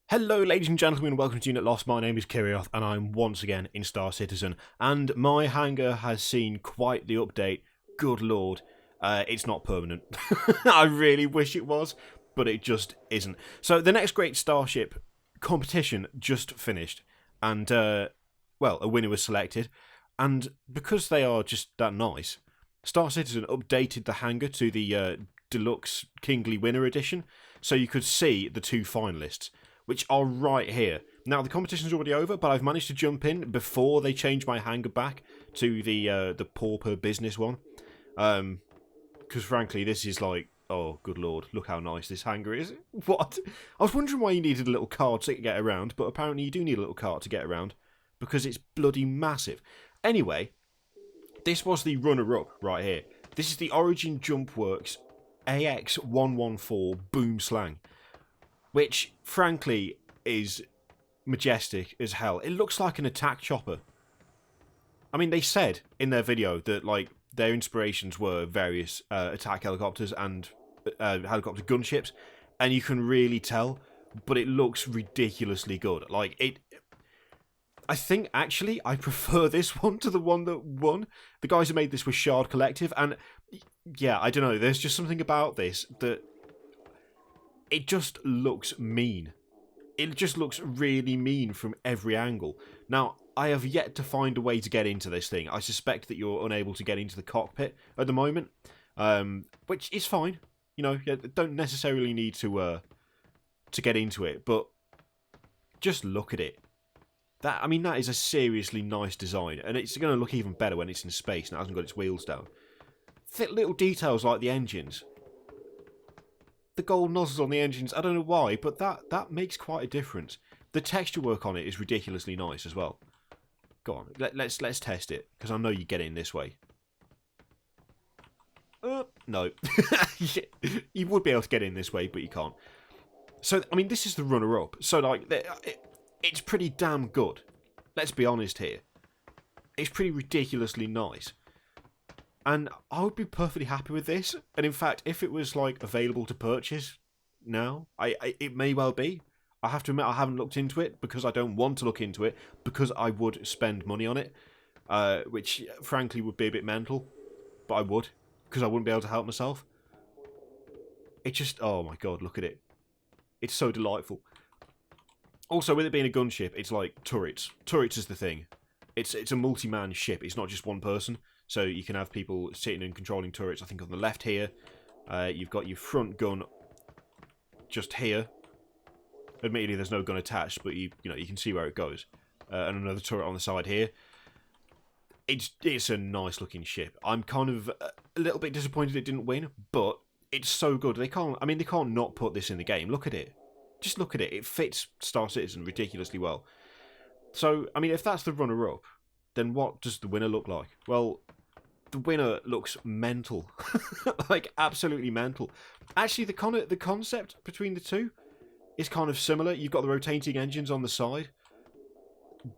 Hello ladies and gentlemen, welcome to Unit Lost. My name is Kirioth and I'm once again in Star Citizen, and my hangar has seen quite the update. Good lord, it's not permanent. I really wish it was, but it just isn't. So the Next Great Starship Competition just finished, and well, a winner was selected, and because they are just that nice, Star Citizen updated the hangar to the Deluxe Kingly Winner Edition, so you could see the two finalists, which are right here. Now, the competition's already over, but I've managed to jump in before they change my hangar back to the pauper business one. Because frankly, this is like, oh, good lord, look how nice this hangar is. What? I was wondering why you needed a little cart to get around, but apparently you do need a little cart to get around, because it's bloody massive. Anyway, this was the runner-up right here. This is the Origin Jumpworks AX114 Boomslang, which, frankly, is majestic as hell. It looks like an attack chopper. I mean, they said in their video that, like, their inspirations were various attack helicopters and helicopter gunships, and you can really tell, but it looks ridiculously good. Like, I think, actually, I prefer this one to the one that won. The guys who made this were Shard Collective, and, yeah, I don't know, there's just something about this that it just looks mean. It just looks really mean from every angle. Now, I have yet to find a way to get into this thing. I suspect that you're unable to get into the cockpit at the moment, which is fine. You know, you don't necessarily need to get into it, but just look at it. That is a seriously nice design, and it's going to look even better when it's in space and it hasn't got its wheels down. Little details like the engines. The gold nozzles on the engines, I don't know why, but that makes quite a difference. The texture work on it is ridiculously nice as well. Go on, let's test it, because I know you get in this way. No. You would be able to get in this way, but you can't. So, I mean, this is the runner-up. So, like, it's pretty damn good. Let's be honest here. It's pretty ridiculously nice. And I would be perfectly happy with this. And in fact, if it was like available to purchase now, it may well be. I have to admit I haven't looked into it because I don't want to look into it, because I would spend money on it, which frankly would be a bit mental, but I would, because I wouldn't be able to help myself. It just, oh my god, look at it. It's so delightful. Also, with it being a gunship, it's like turrets. Turrets is the thing. It's a multi-man ship. It's not just one person. So you can have people sitting and controlling turrets. I think on the left here, you've got your front gun just here. Admittedly, there's no gun attached, but you can see where it goes. And another turret on the side here. It's a nice looking ship. I'm kind of a little bit disappointed it didn't win, but it's so good. They can't not put this in the game. Look at it. Just look at it. It fits Star Citizen ridiculously well. So, I mean, if that's the runner-up, then what does the winner look like? Well, the winner looks mental. Like, absolutely mental. Actually, the concept between the two is kind of similar. You've got the rotating engines on the side,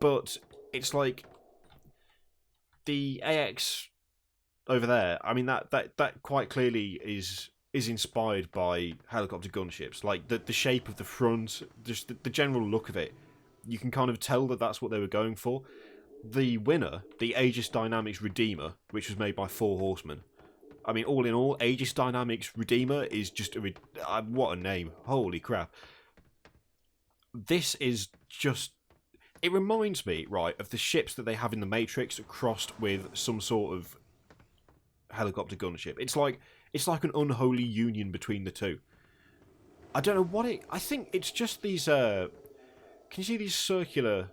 but it's like the AX over there. I mean, that quite clearly is inspired by helicopter gunships. Like, the shape of the front, just the general look of it. You can kind of tell that that's what they were going for. The winner, the Aegis Dynamics Redeemer, which was made by 4 Horsemen. I mean, all in all, Aegis Dynamics Redeemer is just what a name. Holy crap. This is just... It reminds me, right, of the ships that they have in the Matrix crossed with some sort of helicopter gunship. It's like an unholy union between the two. I don't know what it... I think it's just these... Can you see these circular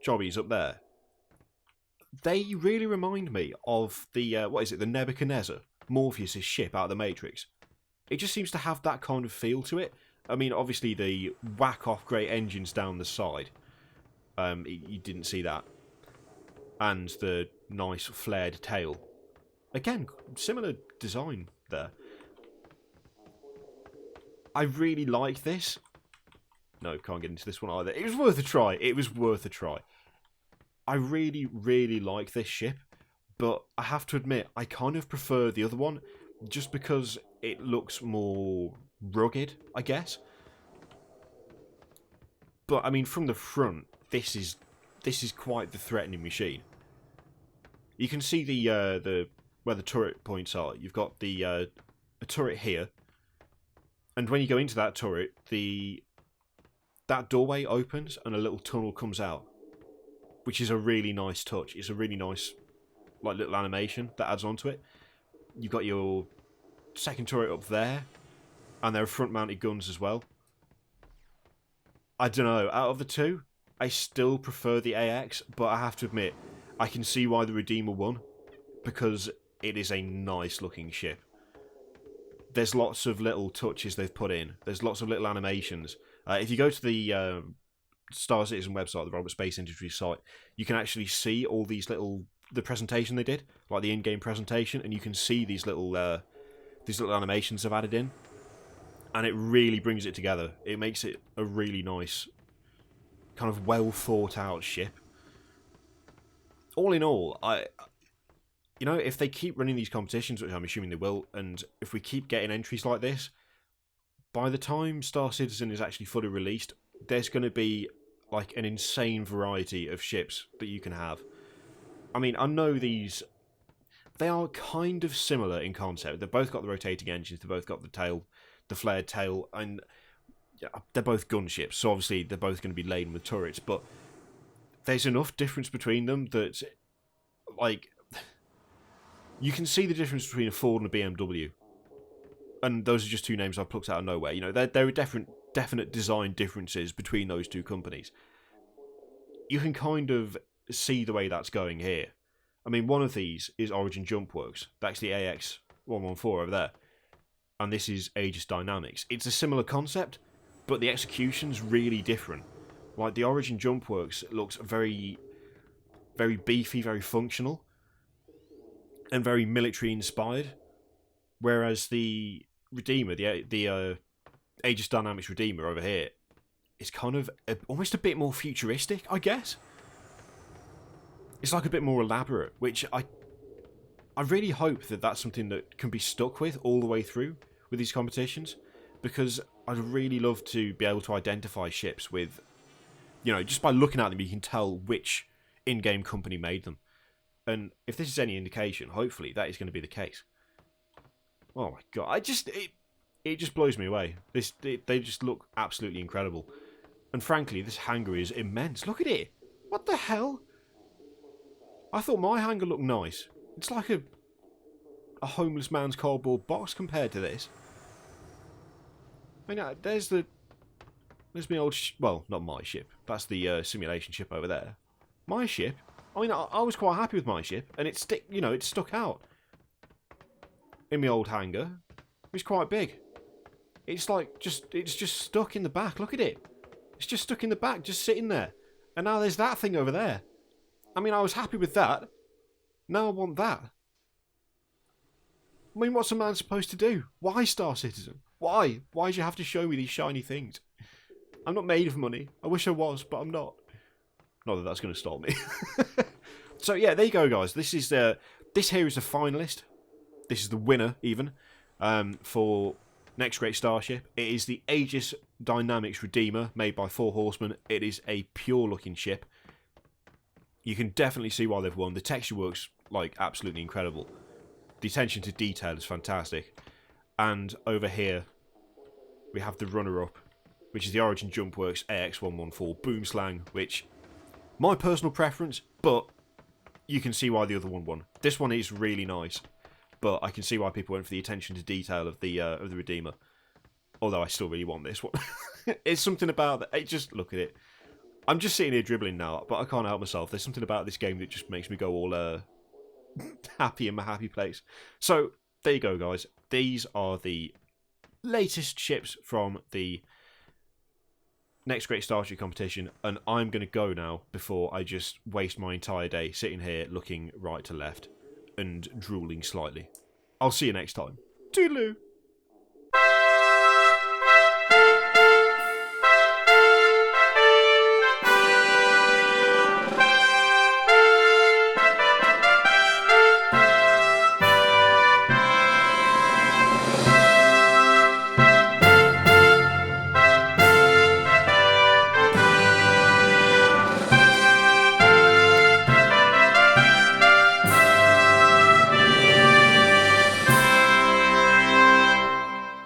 jobbies up there? They really remind me of the, what is it, the Nebuchadnezzar, Morpheus' ship out of the Matrix. It just seems to have that kind of feel to it. I mean, obviously the whack-off great engines down the side. You didn't see that. And the nice flared tail. Again, similar design there. I really like this. No, can't get into this one either. It was worth a try. It was worth a try. I really, really like this ship, but I have to admit, I kind of prefer the other one, just because it looks more rugged, I guess. But I mean, from the front, this is quite the threatening machine. You can see the where the turret points are. You've got the a turret here, and when you go into that turret, that doorway opens and a little tunnel comes out, which is a really nice touch. It's a really nice, like, little animation that adds onto it. You've got your second turret up there, and there are front-mounted guns as well. I don't know. Out of the two, I still prefer the AX, but I have to admit, I can see why the Redeemer won, because it is a nice-looking ship. There's lots of little touches they've put in. There's lots of little animations. If you go to the Star Citizen website, the Robert Space Industries site, you can actually see all these the presentation they did, like the in-game presentation, and you can see these little animations they've added in, and it really brings it together. It makes it a really nice, kind of well thought out ship. All in all, you know, if they keep running these competitions, which I'm assuming they will, and if we keep getting entries like this, by the time Star Citizen is actually fully released, there's going to be like an insane variety of ships that you can have. I mean, I know they are kind of similar in concept. They've both got the rotating engines, they've both got the flared tail, and yeah, they're both gunships, so obviously they're both going to be laden with turrets, but there's enough difference between them that, like, you can see the difference between a Ford and a BMW. And those are just two names I've plucked out of nowhere. You know, there are definite design differences between those two companies. You can kind of see the way that's going here. I mean, one of these is Origin Jumpworks. That's the AX114 over there. And this is Aegis Dynamics. It's a similar concept, but the execution's really different. Like, the Origin Jumpworks looks very, very beefy, very functional, and very military-inspired. Whereas the Redeemer, the Aegis Dynamics Redeemer over here, is kind of almost a bit more futuristic, I guess. It's like a bit more elaborate, which I really hope that that's something that can be stuck with all the way through with these competitions, because I'd really love to be able to identify ships with, you know, just by looking at them, you can tell which in-game company made them. And if this is any indication, hopefully that is going to be the case. Oh my god, it just blows me away. They just look absolutely incredible. And frankly, this hangar is immense. Look at it. What the hell? I thought my hangar looked nice. It's like a homeless man's cardboard box compared to this. I mean, there's my old well, not my ship. That's the simulation ship over there. My ship. I mean, I was quite happy with my ship, and it stuck out in my old hangar. It was quite big. It's like it's just stuck in the back. Look at it. It's just stuck in the back, just sitting there. And now there's that thing over there. I mean, I was happy with that. Now I want that. I mean, what's a man supposed to do? Why, Star Citizen? Why? Why do you have to show me these shiny things? I'm not made of money. I wish I was, but I'm not. Not that that's going to stop me. So yeah, there you go, guys. This here is the finalist. This is the winner, even, for Next Great Starship. It is the Aegis Dynamics Redeemer, made by 4 Horsemen. It is a pure-looking ship. You can definitely see why they've won. The texture works, like, absolutely incredible. The attention to detail is fantastic. And over here, we have the runner-up, which is the Origin Jumpworks AX114 Boomslang, which, my personal preference, but you can see why the other one won. This one is really nice, but I can see why people went for the attention to detail of the Redeemer. Although I still really want this one. It's something about that. Just look at it. I'm just sitting here dribbling now, but I can't help myself. There's something about this game that just makes me go all happy in my happy place. So there you go, guys. These are the latest ships from the Next Great Starship Competition, and I'm going to go now before I just waste my entire day sitting here looking right to left and drooling slightly. I'll see you next time. Toodaloo!